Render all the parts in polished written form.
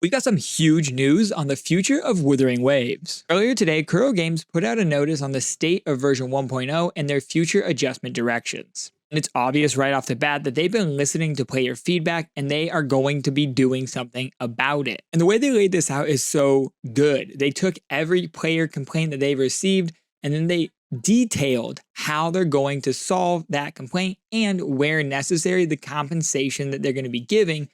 We got some huge news on the future of Wuthering Waves. Earlier today, Kuro Games put out a notice on the state of version 1.0 and their future adjustment directions. And it's obvious right off the bat that they've been listening to player feedback and they are going to be doing something about it. And the way they laid this out is so good. They took every player complaint that they've received and then they detailed how they're going to solve that complaint and where necessary the compensation that they're going to be giving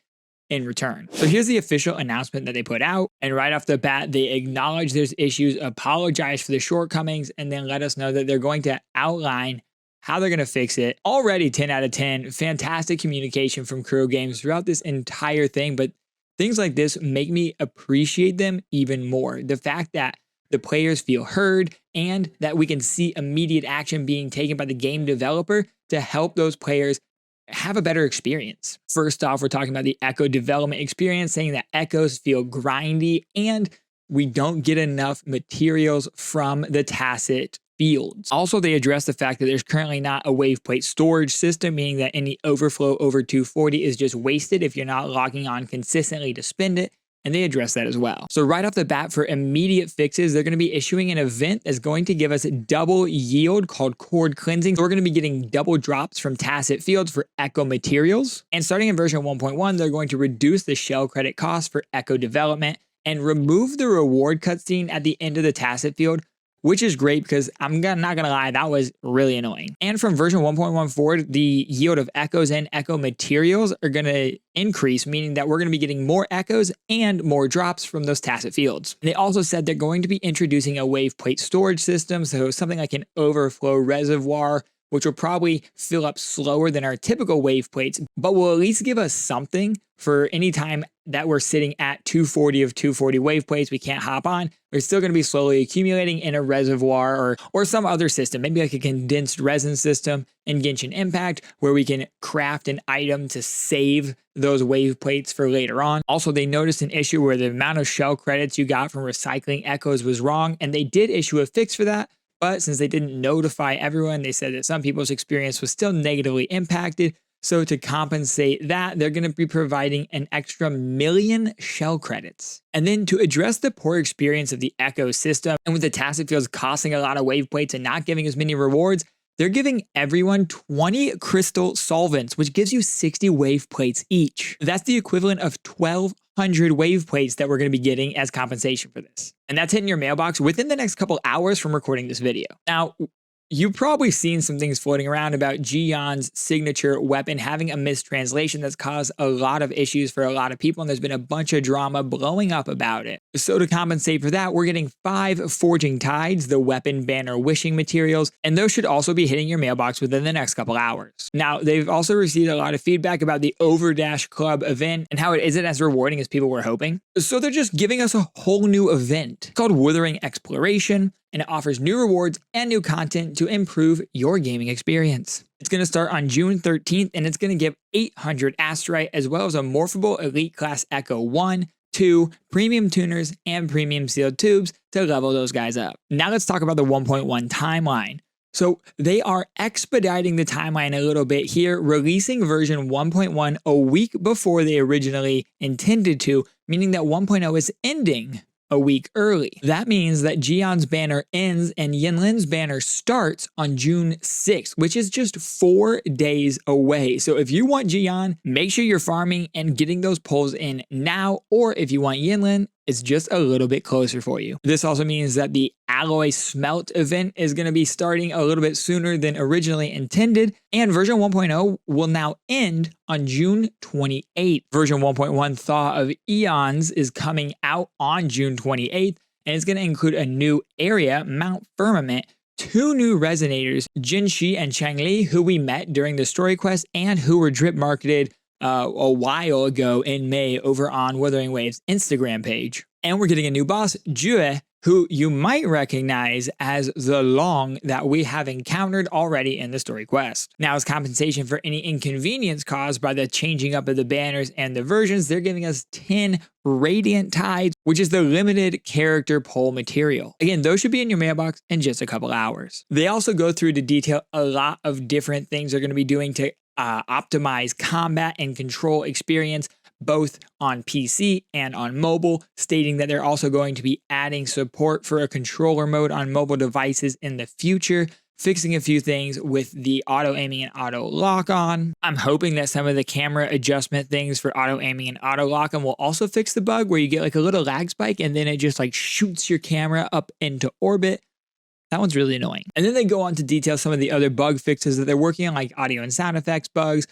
in return. So here's the official announcement that they put out. And right off the bat, they acknowledge there's issues, apologize for the shortcomings, and then let us know that they're going to outline how they're going to fix it. Already 10 out of 10, fantastic communication from Kuro Games throughout this entire thing. But things like this make me appreciate them even more. The fact that the players feel heard and that we can see immediate action being taken by the game developer to help those players have a better experience. First off, we're talking about the echo development experience, saying that echoes feel grindy and we don't get enough materials from the tacit fields. Also, they address the fact that there's currently not a wave plate storage system, meaning that any overflow over 240 is just wasted if you're not logging on consistently to spend it. And they address that as well. So right off the bat, for immediate fixes, they're going to be issuing an event that's going to give us double yield called cord cleansing. So we're going to be getting double drops from tacit fields for echo materials. And starting in version 1.1, they're going to reduce the shell credit cost for echo development and remove the reward cutscene at the end of the tacit field, which is great because I'm not going to lie, that was really annoying. And from version 1.1 forward, the yield of echoes and echo materials are going to increase, meaning that we're going to be getting more echoes and more drops from those tacit fields. And they also said they're going to be introducing a wave plate storage system, so something like an overflow reservoir, which will probably fill up slower than our typical wave plates, but will at least give us something for any time that we're sitting at 240 of 240 wave plates we can't hop on. We're still going to be slowly accumulating in a reservoir or some other system, maybe like a condensed resin system in Genshin Impact, where we can craft an item to save those wave plates for later on. Also, they noticed an issue where the amount of shell credits you got from recycling echoes was wrong, and they did issue a fix for that. But since they didn't notify everyone, they said that some people's experience was still negatively impacted. So to compensate that, they're going to be providing an extra 1 million shell credits. And then to address the poor experience of the echo system, and with the tacit fields costing a lot of wave plates and not giving as many rewards, they're giving everyone 20 crystal solvents, which gives you 60 wave plates each. That's the equivalent of 1,200 wave plates that we're going to be getting as compensation for this. And that's hitting your mailbox within the next couple hours from recording this video. Now, you've probably seen some things floating around about Ji-Yun's signature weapon having a mistranslation that's caused a lot of issues for a lot of people, and there's been a bunch of drama blowing up about it. So to compensate for that, we're getting 5 Forging Tides, the weapon banner wishing materials, and those should also be hitting your mailbox within the next couple hours. Now, they've also received a lot of feedback about the Overdash Club event and how it isn't as rewarding as people were hoping. So they're just giving us a whole new event called Wuthering Exploration, and it offers new rewards and new content to improve your gaming experience. It's going to start on June 13th, and it's going to give 800 Asterite as well as a morphable Elite Class Echo 1, 2, Premium Tuners, and Premium Sealed Tubes to level those guys up. Now let's talk about the 1.1 timeline. So they are expediting the timeline a little bit here, releasing version 1.1 a week before they originally intended to, meaning that 1.0 is ending a week early. That means that Ji-Yun's banner ends and YINLIN's banner starts on June 6th, which is just 4 days away. So if you want Ji-Yun, make sure you're farming and getting those pulls in now, or if you want YINLIN, it's just a little bit closer for you. This also means that the Alloy Smelt event is going to be starting a little bit sooner than originally intended, and version 1.0 will now end on June 28th. Version 1.1 Thaw of Eons is coming out on June 28th, and it's going to include a new area, Mount Firmament, 2 new resonators, Jinshi and Changli, who we met during the story quest and who were drip marketed a while ago in May over on Wuthering Waves' Instagram page. And we're getting a new boss, Jue, who you might recognize as the Long that we have encountered already in the story quest. Now, as compensation for any inconvenience caused by the changing up of the banners and the versions, they're giving us 10 Radiant Tides, which is the limited character pull material. Again, those should be in your mailbox in just a couple hours. They also go through to detail a lot of different things they're going to be doing to optimize combat and control experience, both on PC and on mobile, stating that they're also going to be adding support for a controller mode on mobile devices in the future, fixing a few things with the auto aiming and auto lock on. I'm hoping that some of the camera adjustment things for auto aiming and auto lock on will also fix the bug where you get like a little lag spike and then it just like shoots your camera up into orbit. That one's really annoying. And then they go on to detail some of the other bug fixes that they're working on, like audio and sound effects bugs,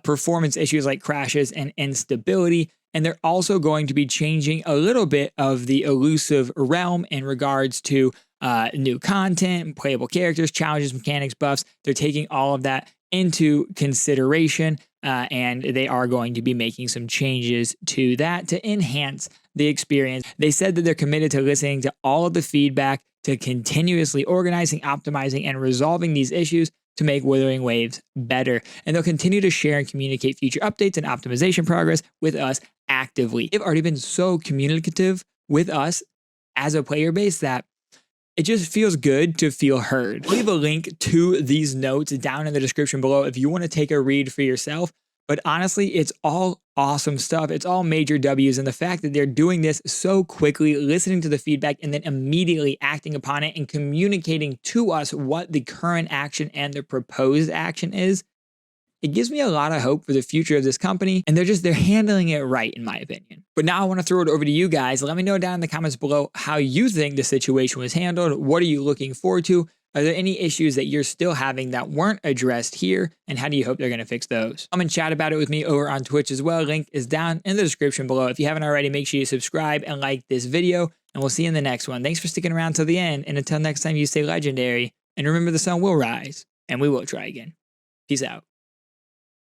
performance issues like crashes and instability. And they're also going to be changing a little bit of the elusive realm in regards to new content, playable characters, challenges, mechanics, buffs. They're taking all of that into consideration, and they are going to be making some changes to that to enhance the experience. They said that they're committed to listening to all of the feedback, to continuously organizing, optimizing, and resolving these issues to make Wuthering Waves better. And they'll continue to share and communicate future updates and optimization progress with us actively. They've already been so communicative with us as a player base that it just feels good to feel heard. I'll leave a link to these notes down in the description below if you want to take a read for yourself. But honestly, it's all awesome stuff. It's all major W's. And the fact that they're doing this so quickly, listening to the feedback, and then immediately acting upon it and communicating to us what the current action and the proposed action is, it gives me a lot of hope for the future of this company, and they're handling it right, in my opinion. But now I want to throw it over to you guys. Let me know down in the comments below how you think the situation was handled. What are you looking forward to? Are there any issues that you're still having that weren't addressed here? And how do you hope they're going to fix those? Come and chat about it with me over on Twitch as well. Link is down in the description below. If you haven't already, make sure you subscribe and like this video, and we'll see you in the next one. Thanks for sticking around till the end, and until next time, you stay legendary, and remember the sun will rise, and we will try again. Peace out.